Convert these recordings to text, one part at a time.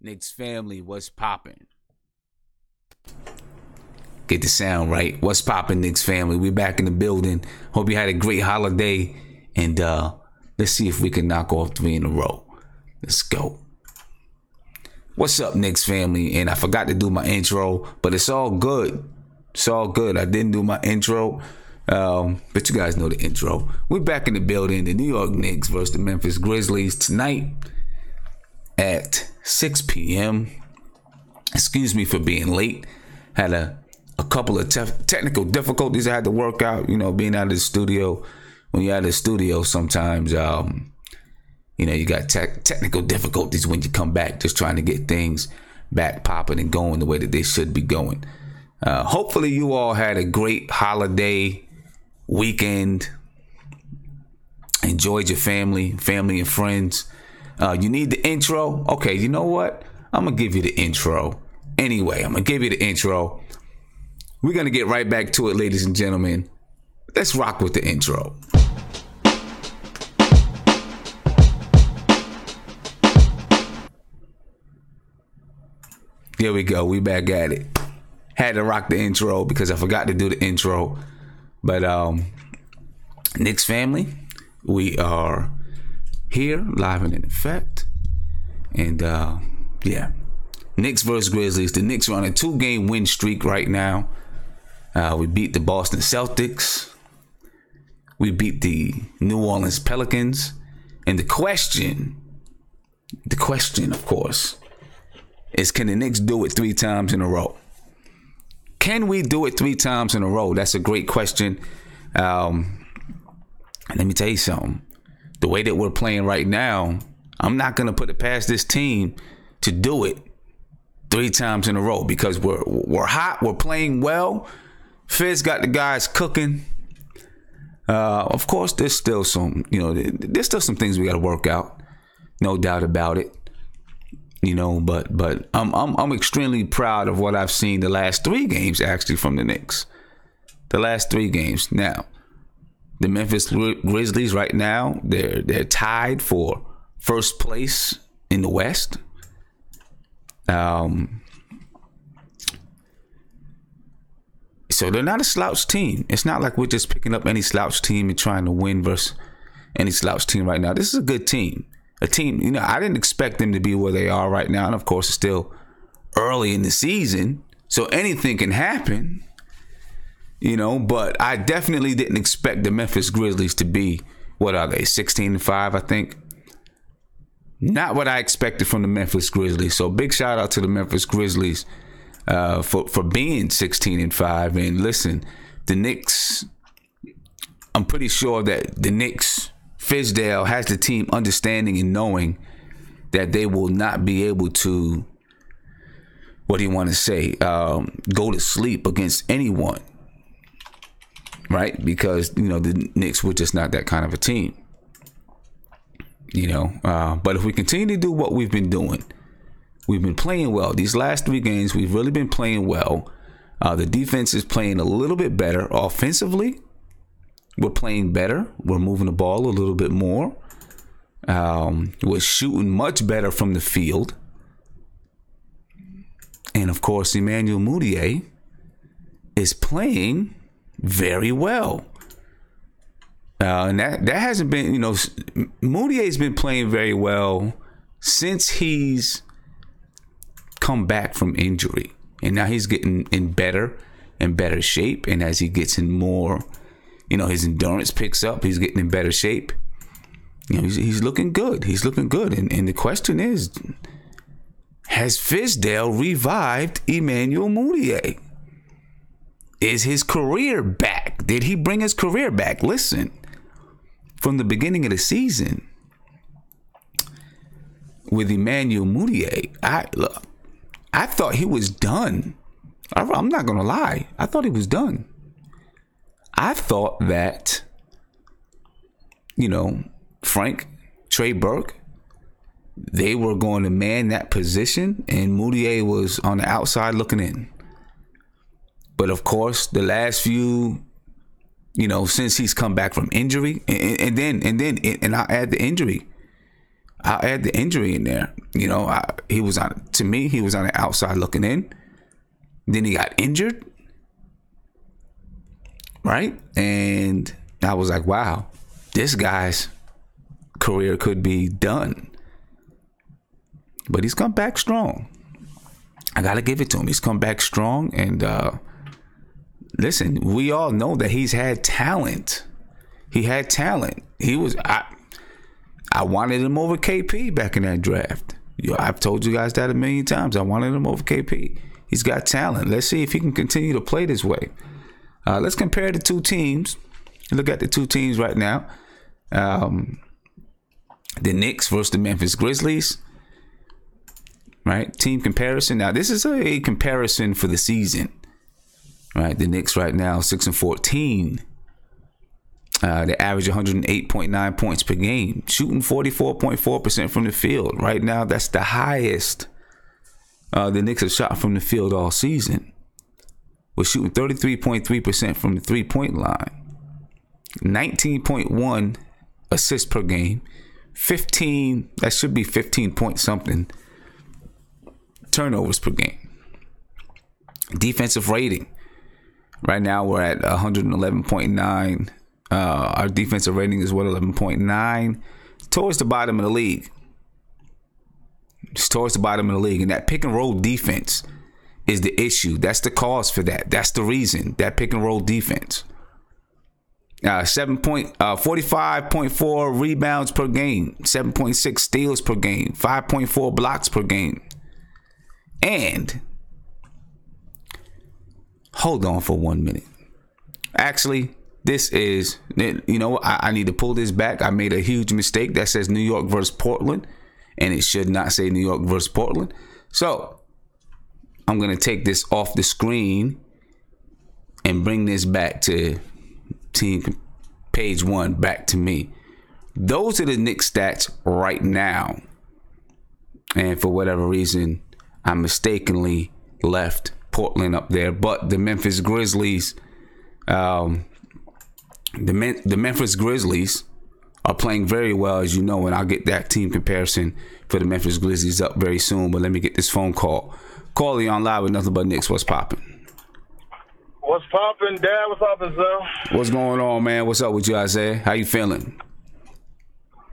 Knicks family, what's poppin'? Get the sound right. What's poppin', Knicks family? We back in the building. Hope you had a great holiday. And let's see if we can knock off 3 in a row. Let's go. What's up, Knicks family? And I forgot to do my intro, but it's all good. It's all good. I didn't do my intro. But you guys know the intro. We're back in the building. The New York Knicks versus the Memphis Grizzlies tonight at 6 p.m. Excuse me for being late. Had a couple of technical difficulties I had to work out. You know, being out of the studio. When you're out of the studio, sometimes, you got technical difficulties when you come back. Just trying to get things back popping and going the way that they should be going. Hopefully you all had a great holiday weekend. Enjoyed your family and friends. You need the intro? Okay, you know what? I'm going to give you the intro. Anyway, I'm going to give you the intro. We're going to get right back to it, ladies and gentlemen. Let's rock with the intro. Here we go. We back at it. Had to rock the intro because I forgot to do the intro. But Knicks family, we are here live and in effect. And Knicks versus Grizzlies. The Knicks are on a 2-game win streak right now. We beat the Boston Celtics. We beat the New Orleans Pelicans. And the question, of course, is can the Knicks do it 3 times in a row? Can we do it 3 times in a row? That's a great question. Let me tell you something. The way that we're playing right now, I'm not going to put it past this team to do it 3 times in a row because we're hot. We're playing well. Fizz got the guys cooking. Of course, there's still some things we got to work out. No doubt about it. But I'm extremely proud of what I've seen the last 3 games actually from the Knicks. The last 3 games. Now, the Memphis Grizzlies right now, they're tied for first place in the West. So they're not a slouch team. It's not like we're just picking up any slouch team and trying to win versus any slouch team right now. This is a good team. A team, I didn't expect them to be where they are right now. And of course, it's still early in the season. So anything can happen, but I definitely didn't expect the Memphis Grizzlies to be, what are they, 16-5, I think. Not what I expected from the Memphis Grizzlies. So big shout out to the Memphis Grizzlies for being 16-5. And listen, the Knicks, I'm pretty sure that the Knicks, Fizdale has the team understanding and knowing that they will not be able to, what do you want to say, go to sleep against anyone, right? Because, the Knicks were just not that kind of a team, But if we continue to do what we've been doing, we've been playing well. These last 3 games, we've really been playing well. The defense is playing a little bit better offensively. We're playing better. We're moving the ball a little bit more. We're shooting much better from the field. And of course, Emmanuel Mudiay is playing very well. And that hasn't been, Mudiyay's been playing very well since he's come back from injury. And now he's getting in better and better shape. And as he gets in more, his endurance picks up. He's getting in better shape. He's looking good. He's looking good. And the question is, has Fizdale revived Emmanuel Mudiay? Is his career back? Did he bring his career back? Listen, from the beginning of the season with Emmanuel Mudiay, I thought he was done. I'm not going to lie. I thought he was done. I thought that, Frank, Trey Burke, they were going to man that position and Mudiay was on the outside looking in. But of course, the last few, since he's come back from injury, and I'll add the injury. I add the injury in there. He was on the outside looking in. Then he got injured, right? And I was like, wow, this guy's career could be done. But he's come back strong. I got to give it to him. He's come back strong. And listen, we all know that he's had talent. He had talent. I wanted him over KP back in that draft. I've told you guys that a million times. I wanted him over KP. He's got talent. Let's see if he can continue to play this way. Let's compare the two teams. Look at the two teams right now. The Knicks versus the Memphis Grizzlies. Right? Team comparison. Now, this is a comparison for the season. Right? The Knicks right now, 6-14. They average 108.9 points per game, shooting 44.4% from the field. Right now, that's the highest the Knicks have shot from the field all season. We're shooting 33.3% from the three-point line, 19.1 assists per game, 15, that should be 15 point something, turnovers per game. Defensive rating. Right now, we're at 111.9. Our defensive rating is 11.9, towards the bottom of the league. Just towards the bottom of the league. And that pick and roll defense is the issue. That's the cause for that. That's the reason. That pick and roll defense. 45.4 rebounds per game, 7.6 steals per game, 5.4 blocks per game. And hold on for 1 minute. Actually, this is, I need to pull this back. I made a huge mistake that says New York versus Portland, and it should not say New York versus Portland. So I'm going to take this off the screen and bring this back to team page 1, back to me. Those are the Knicks stats right now. And for whatever reason, I mistakenly left Portland up there. But the Memphis Grizzlies, the Memphis Grizzlies are playing very well, as you know, and I'll get that team comparison for the Memphis Grizzlies up very soon. But let me get this phone call. Callie on live with Nothing But Knicks. What's popping? What's popping, Dad? What's popping, son? What's going on, man? What's up with you, Isaiah? How you feeling?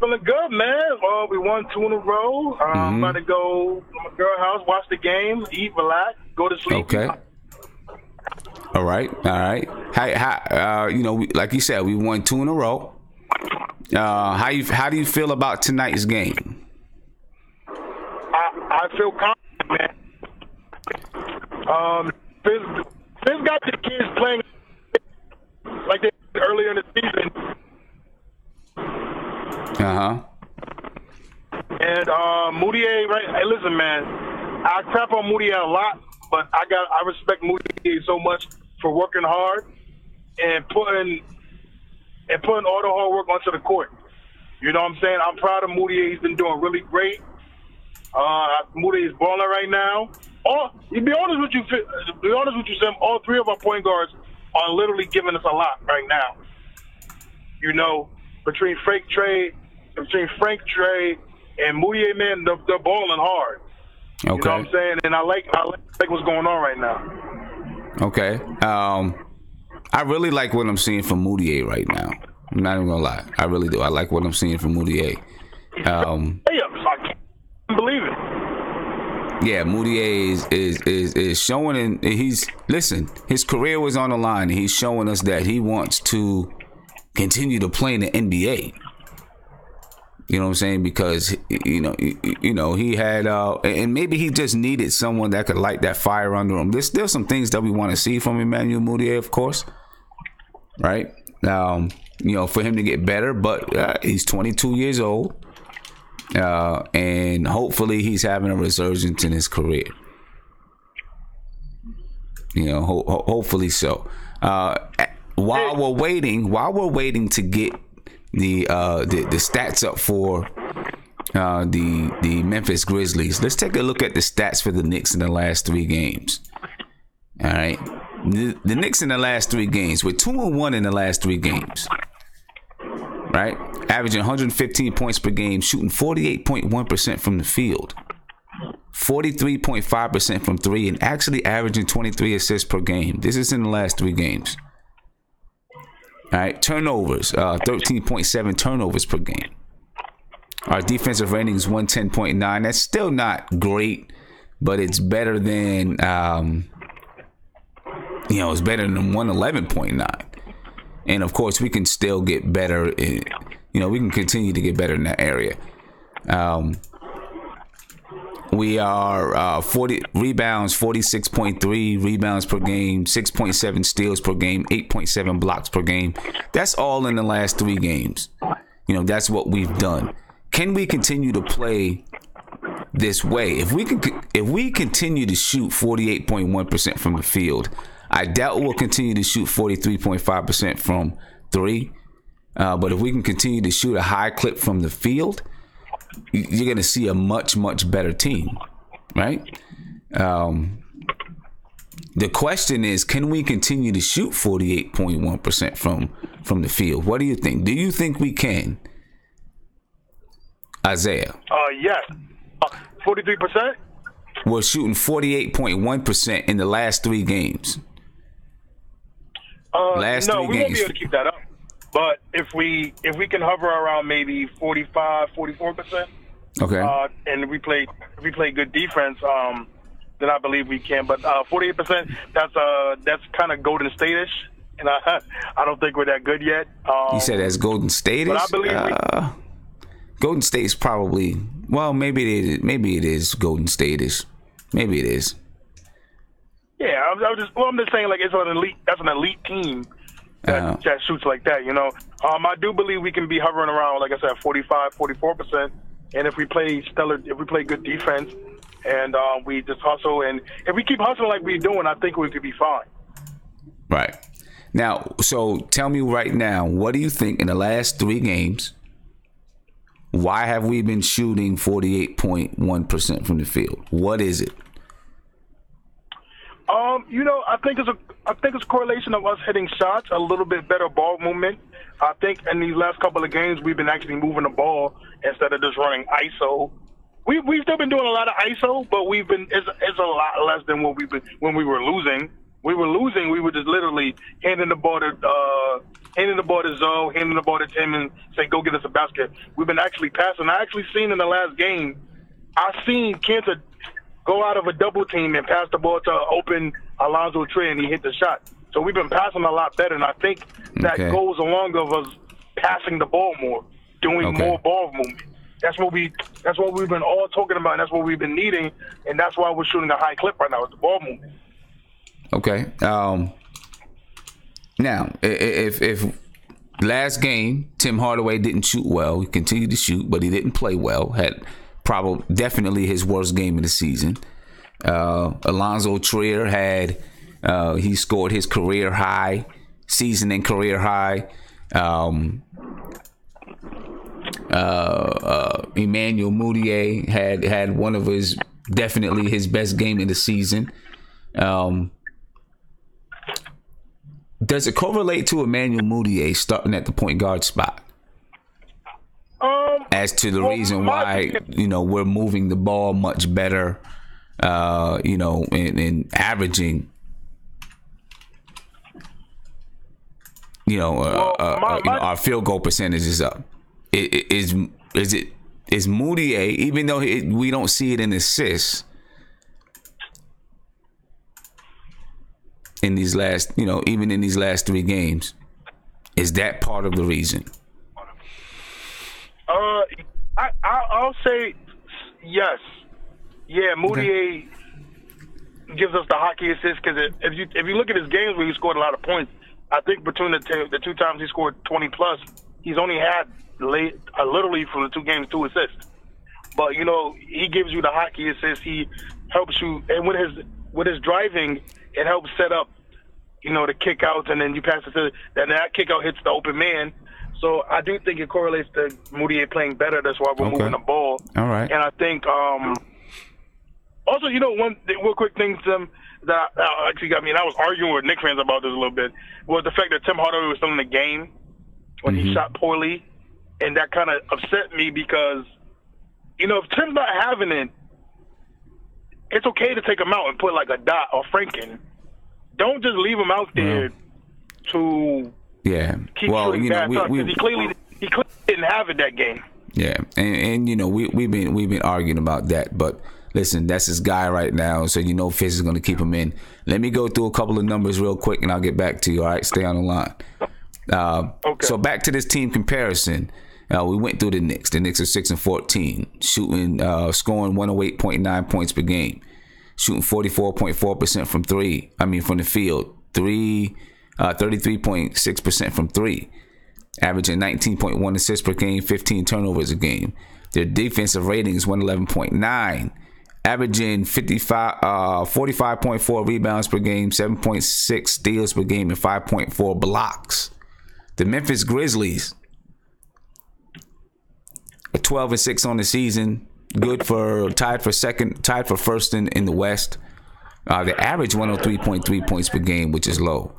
Feeling good, man. We won 2 in a row. I'm about to go to my girl's house, watch the game, eat, relax, go to sleep. Okay. All right. How like you said, we won 2 in a row. How do you feel about tonight's game? I feel confident, man. Fizz got the kids playing like they did earlier in the season. And Mudiay, right? Hey, listen, man. I crap on Mudiay a lot, but I respect Mudiay so much for working hard and putting all the hard work onto the court. You know what I'm saying? I'm proud of Mudiay. He's been doing really great. Mudiay is balling right now. To be honest with you, Sam, all 3 of our point guards are literally giving us a lot right now. You know, between Frank Trey, and Mudiay, man, they're balling hard. Okay. You know what I'm saying? And I like what's going on right now. Okay. I really like what I'm seeing from Mudiay right now. I'm not even gonna lie. I really do. I like what I'm seeing from Mudiay. I can't believe it. Yeah, Mudiay is showing, and his career was on the line, and he's showing us that he wants to continue to play in the NBA. You know what I'm saying? Because he had and maybe he just needed someone that could light that fire under him. There's some things that we want to see from Emmanuel Mudiay, of course, right? For him to get better, but he's 22 years old, and hopefully he's having a resurgence in his career. Hopefully so. While we're waiting to get the stats up for the Memphis Grizzlies, let's take a look at the stats for the Knicks in the last 3 games. All right, the Knicks in the last 3 games, we're 2-1 in the last 3 games. right? Averaging 115 points per game, shooting 48.1% from the field, 43.5% from three, and actually averaging 23 assists per game. This is in the last 3 games. All right, turnovers, 13.7 turnovers per game. Our defensive rating is 110.9. That's still not great, but it's better than, it's better than 111.9. And of course, we can still get better. We can continue to get better in that area. We are 40 rebounds, 46.3 rebounds per game, 6.7 steals per game, 8.7 blocks per game. That's all in the last 3 games. That's what we've done. Can we continue to play this way? If we continue to shoot 48.1% from the field, I doubt we'll continue to shoot 43.5% from 3. But if we can continue to shoot a high clip from the field, you're going to see a much, much better team, right? The question is, can we continue to shoot 48.1% from the field? What do you think? Do you think we can, Isaiah? Yes. 43%? We're shooting 48.1% in the last 3 games. No, we won't be able to keep that up. But if we can hover around maybe 45, 44%, okay, and if we play good defense, then I believe we can. But 48%, that's kind of Golden State-ish, and I don't think we're that good yet. You said that's Golden State-ish? But I believe Golden State's probably, maybe it is Golden State-ish. Maybe it is. Yeah, I'm just saying, like, that's an elite team that shoots like that, I do believe we can be hovering around, like I said, 45, 44%. And if we play good defense and we just hustle, and if we keep hustling like we're doing, I think we could be fine. Right. Now, so tell me right now, what do you think in the last 3 games, why have we been shooting 48.1% from the field? What is it? I think it's a correlation of us hitting shots, a little bit better ball movement. I think in these last couple of games we've been actually moving the ball instead of just running ISO. We've still been doing a lot of ISO, but it's a lot less than what when we were losing. We were just literally handing the ball to Zoe, handing the ball to Tim, and say, "Go get us a basket." We've been actually passing. I actually seen in the last game, I seen Kenta go out of a double team and pass the ball to open Alonzo Trey, and he hit the shot. So we've been passing a lot better, and I think that goes along with us passing the ball more, doing more ball movement. That's what we've been all talking about, and that's what we've been needing, and that's why we're shooting a high clip right now, is the ball movement. Okay. Now, if last game Tim Hardaway didn't shoot well, he continued to shoot, but he didn't play well. Had definitely his worst game of the season. Alonzo Trier had he scored his career high, season and career high. Emmanuel Mudiay had one of definitely his best game of the season. Does it correlate to Emmanuel Mudiay starting at the point guard spot? As to the reason why, we're moving the ball much better, and averaging, our field goal percentage is up. Is Mudiay, even though we don't see it in assists, in these last, even in these last 3 games, is that part of the reason? I'll say yes. Yeah, Mudiay gives us the hockey assist because if you look at his games where he scored a lot of points, I think between the 2 times he scored 20 plus, he's only had literally from the 2 games 2 assists. But he gives you the hockey assist. He helps you, and with his driving, it helps set up, the kick outs, and then you pass it to that kick out hits the open man. So I do think it correlates to Mudiay playing better. That's why we're moving the ball. All right. And I think also, one real quick thing that actually got me, and I was arguing with Knicks fans about this a little bit, was the fact that Tim Hardaway was still in the game when he shot poorly. and that kind of upset me because, you know, if Tim's not having it, it's okay to take him out and put like a Dot or Franken. Don't just leave him out there to keep shooting bad shots. He clearly didn't have it that game. Yeah, and you know we've been arguing about that, but listen, that's his guy right now, so you know Fitz is going to keep him in. Let me go through a couple of numbers real quick, and I'll get back to you. All right, stay on the line. Okay. So back to this team comparison. We went through the Knicks. The Knicks are 6-14, shooting, scoring 108.9 points per game, shooting 44.4% from three. I mean, from the field, 33.6% from three, averaging 19.1 assists per game, 15 turnovers a game. Their defensive rating is 111.9, averaging 45.4 rebounds per game, 7.6 steals per game, and 5.4 blocks. The Memphis Grizzlies, 12-6 on the season, tied for first in the West. They average 103.3 points per game, which is low.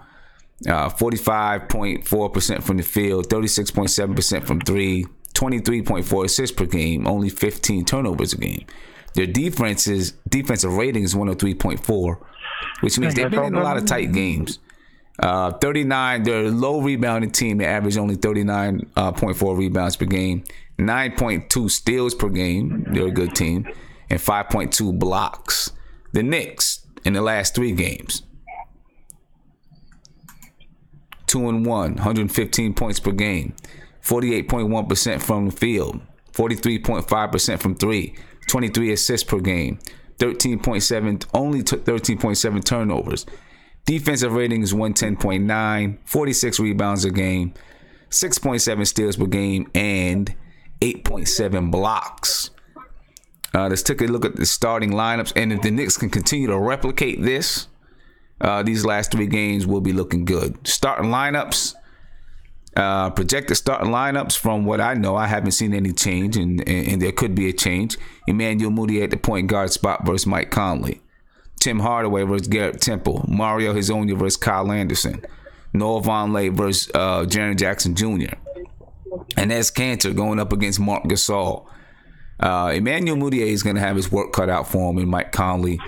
45.4% from the field, 36.7% from three, 23.4 assists per game, only 15 turnovers a game. Their defensive rating is 103.4, which means they've been in a lot of tight games. 39, they're a low rebounding team. They average only 39.4 rebounds per game, 9.2 steals per game. They're a good team, and 5.2 blocks. The Knicks in the last 3 games, 2-1, 115 points per game, 48.1% from the field, 43.5% from three, 23 assists per game, 13.7 turnovers. Defensive rating is 110.9, 46 rebounds a game, 6.7 steals per game, and 8.7 blocks. Let's take a look at the starting lineups, and if the Knicks can continue to replicate this, these last 3 games will be looking good. Starting lineups, projected starting lineups, from what I know, I haven't seen any change, and there could be a change. Emmanuel Mudiay at the point guard spot versus Mike Conley. Tim Hardaway versus Garrett Temple. Mario Hezonja versus Kyle Anderson. Noah Vonleh versus Jaren Jackson Jr. And that's Cantor going up against Marc Gasol. Emmanuel Mudiay is going to have his work cut out for him, and Mike Conley.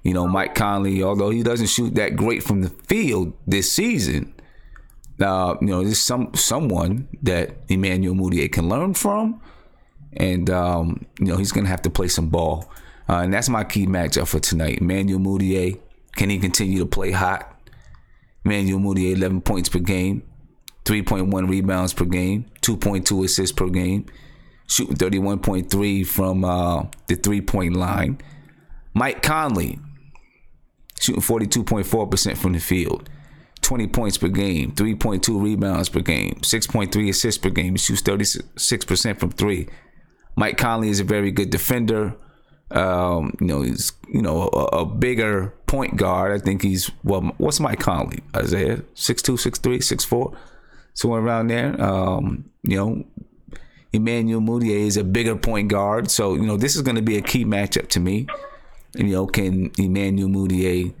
You know, Mike Conley, although he doesn't shoot that great from the field this season, you know, there's someone that Emmanuel Mudiay can learn from, and you know, he's going to have to play some ball. And that's my key matchup for tonight. Emmanuel Mudiay, can he continue to play hot? Emmanuel Mudiay, 11 points per game, 3.1 rebounds per game, 2.2 assists per game, shooting 31.3 from the three-point line. Mike Conley, shooting 42.4% from the field, 20 points per game, 3.2 rebounds per game, 6.3 assists per game. He shoots 36% from three. Mike Conley is a very good defender. You know, he's, you know, a bigger point guard. I think he's, well, what's Mike Conley, Isaiah? 6'2", 6'3", 6'4", somewhere around there. You know, Emmanuel Mudiay is a bigger point guard. So, you know, this is going to be a key matchup to me. You know, can Emmanuel Mudiay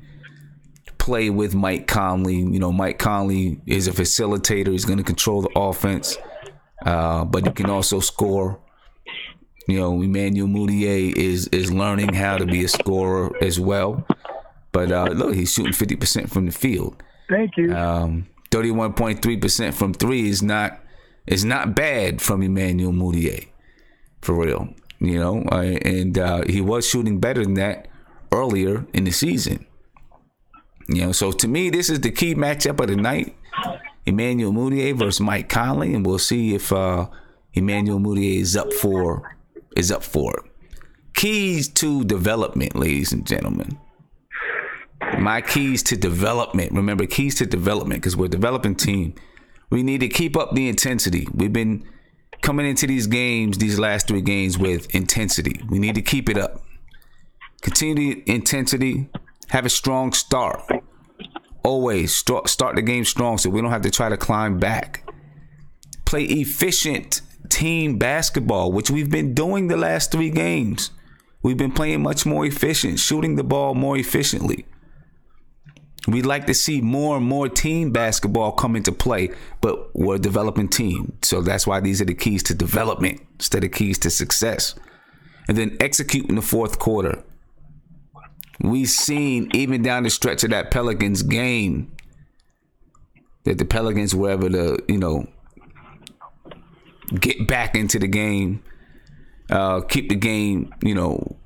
play with Mike Conley? You know, Mike Conley is a facilitator. He's going to control the offense, but he can also score. You know, Emmanuel Mudiay is learning how to be a scorer as well. But look, he's shooting 50% from the field. Thank you. 31.3% from three is not bad from Emmanuel Mudiay, for real. You know, and he was shooting better than that earlier in the season. You know, so to me, this is the key matchup of the night: Emmanuel Mudiay versus Mike Conley, and we'll see if Emmanuel Mudiay is up for it. Keys to development, ladies and gentlemen. My keys to development. Remember, keys to development, because we're a developing team. We need to keep up the intensity. We've been coming into these games, these last 3 games, with intensity. We need to keep it up. Continue the intensity. Have a strong start. Always start the game strong so we don't have to try to climb back. Play efficient team basketball, which we've been doing the last 3 games. We've been playing much more efficient, shooting the ball more efficiently. We like to see more and more team basketball come into play, but we're a developing team. So that's why these are the keys to development instead of keys to success. And then execute in the fourth quarter. We've seen even down the stretch of that Pelicans game that the Pelicans were able to, get back into the game, keep the game,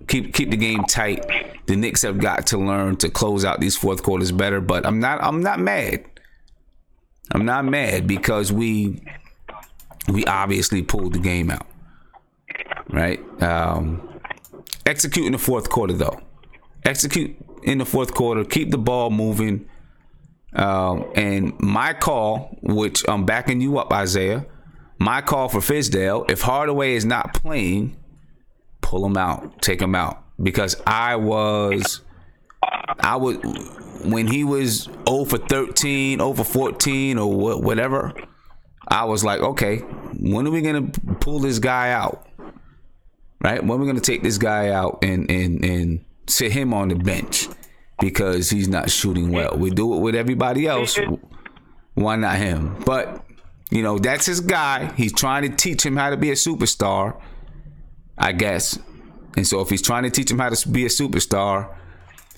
keep the game tight. The Knicks have got to learn to close out these fourth quarters better, but I'm not mad. I'm not mad because we obviously pulled the game out. Right? Execute in the fourth quarter though. Execute in the fourth quarter, keep the ball moving. And my call, which I'm backing you up, Isaiah, my call for Fizdale, if Hardaway is not playing, pull him out, take him out. Because I would, when he was 0 for 13, 0 for 14 or whatever, I was like, okay, when are we going to pull this guy out? Right? When are we going to take this guy out and sit him on the bench because he's not shooting well? We do it with everybody else. Why not him? But, that's his guy. He's trying to teach him how to be a superstar, I guess. And so if he's trying to teach him how to be a superstar,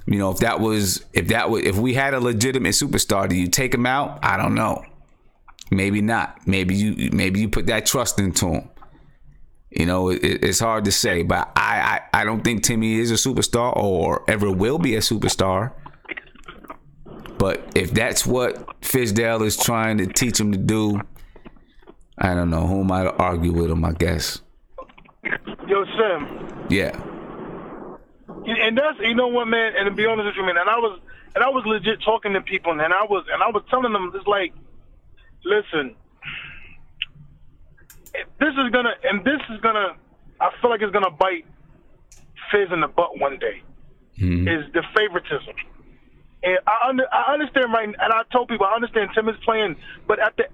if we had a legitimate superstar, do you take him out? I don't know. Maybe not. Maybe you put that trust into him. It's hard to say, but I don't think Timmy is a superstar or ever will be a superstar. But if that's what Fizdale is trying to teach him to do, I don't know. Who am I to argue with him, I guess? Yo, Sam. Yeah. And that's, what, man, and to be honest with you, man, and I was legit talking to people, and I was telling them, it's like, listen, this is gonna, I feel like it's gonna bite Fizz in the butt one day. Mm-hmm. Is the favoritism, and I understand, right? And I told people I understand Tim is playing, but at the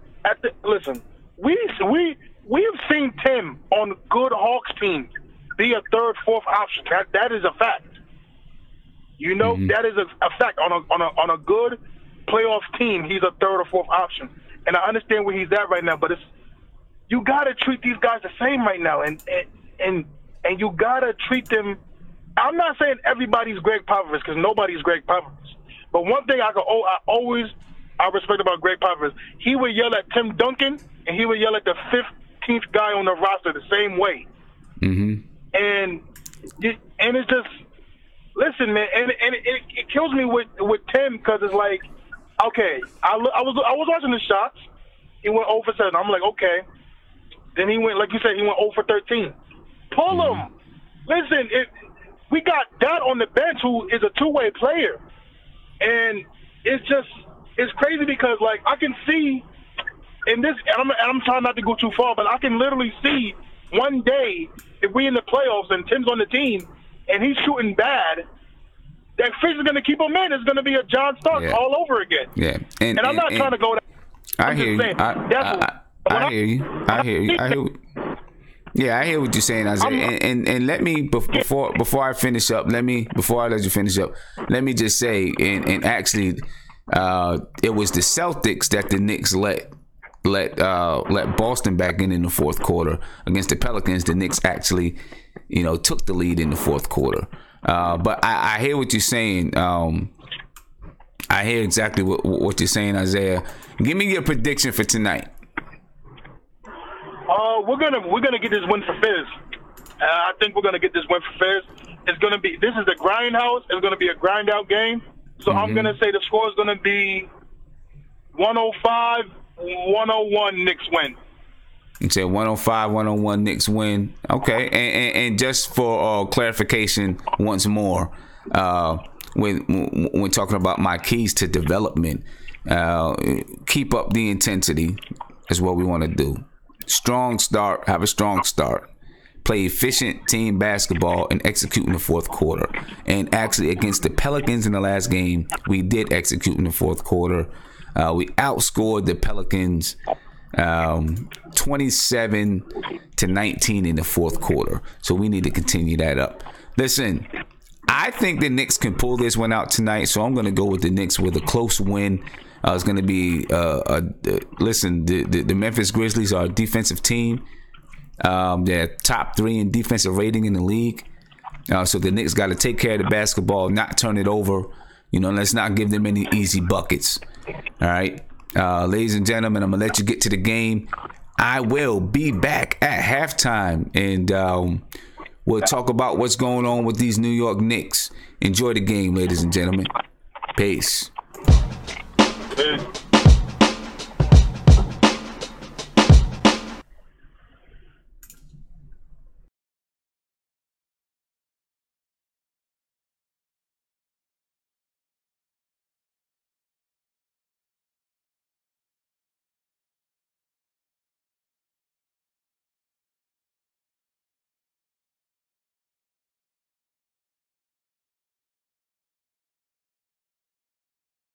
listen, we have seen Tim on good Hawks teams be a third, fourth option. That is a fact. Mm-hmm. That is a fact on a good playoff team. He's a third or fourth option, and I understand where he's at right now, but you gotta treat these guys the same right now, and you gotta treat them. I'm not saying everybody's Greg Popovich because nobody's Greg Popovich, but one thing I respect about Greg Popovich, he would yell at Tim Duncan and he would yell at the 15th guy on the roster the same way. Mm-hmm. And it's just, listen, man, and it kills me with Tim because it's like, okay, I was watching the shots. He went 0 for 7. I'm like, okay. Then he went, like you said, he went 0 for 13. Pull him. Listen, we got Dot on the bench who is a two-way player. And it's crazy because, like, I can see in this, and I'm trying not to go too far, but I can literally see one day if we in the playoffs and Tim's on the team and he's shooting bad, that Fizz is going to keep him in. It's going to be a John Starks all over again. Yeah. And I'm not trying to go that. I hear you. I hear you. Yeah, I hear what you're saying, Isaiah. And let me before I finish up, before I let you finish up, let me just say, and actually, it was the Celtics that the Knicks let Boston back in the fourth quarter against the Pelicans. The Knicks actually, took the lead in the fourth quarter. But I hear what you're saying. I hear exactly what you're saying, Isaiah. Give me your prediction for tonight. We're gonna get this win for Fizz. I think we're gonna get this win for Fizz. This is the grindhouse. It's gonna be a grind out game. So I'm gonna say the score is gonna be 105-101 Knicks win. You say 105-101 Knicks win. Okay, and just for clarification once more, when talking about my keys to development, keep up the intensity is what we want to do. Strong start, have a strong start. Play efficient team basketball and execute in the fourth quarter. And actually against the Pelicans in the last game, we did execute in the fourth quarter. We outscored the Pelicans 27-19 in the fourth quarter. So we need to continue that up. Listen, I think the Knicks can pull this one out tonight, so I'm going to go with the Knicks with a close win. It's going to be listen. The Memphis Grizzlies are a defensive team. They're top 3 in defensive rating in the league. So the Knicks got to take care of the basketball, not turn it over. Let's not give them any easy buckets. All right, ladies and gentlemen, I'm gonna let you get to the game. I will be back at halftime, and we'll talk about what's going on with these New York Knicks. Enjoy the game, ladies and gentlemen. Peace. Peace.